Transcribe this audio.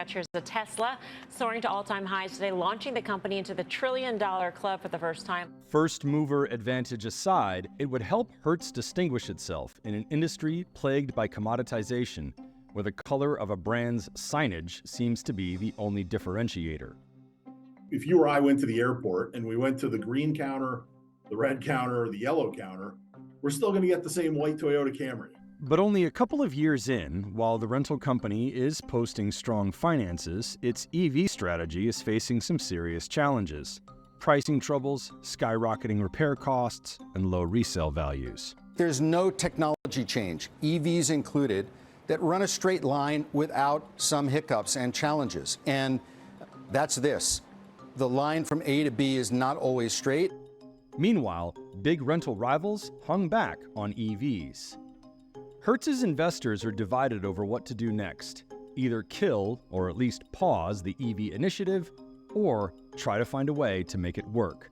Here's the Tesla soaring to all-time highs today, launching the company into the trillion-dollar club for the first time. First mover advantage aside, it would help Hertz distinguish itself in an industry plagued by commoditization, where the color of a brand's signage seems to be the only differentiator. If you or I went to the airport and we went to the green counter, the red counter, or the yellow counter, we're still going to get the same white Toyota Camry. But only a couple of years in, while the rental company is posting strong finances, its EV strategy is facing some serious challenges. Pricing troubles, skyrocketing repair costs, and low resale values. There's no technology change, EVs included, that run a straight line without some hiccups and challenges. And that's this. The line from A to B is not always straight. Meanwhile, big rental rivals hung back on EVs. Hertz's investors are divided over what to do next. Either kill or at least pause the EV initiative, or try to find a way to make it work.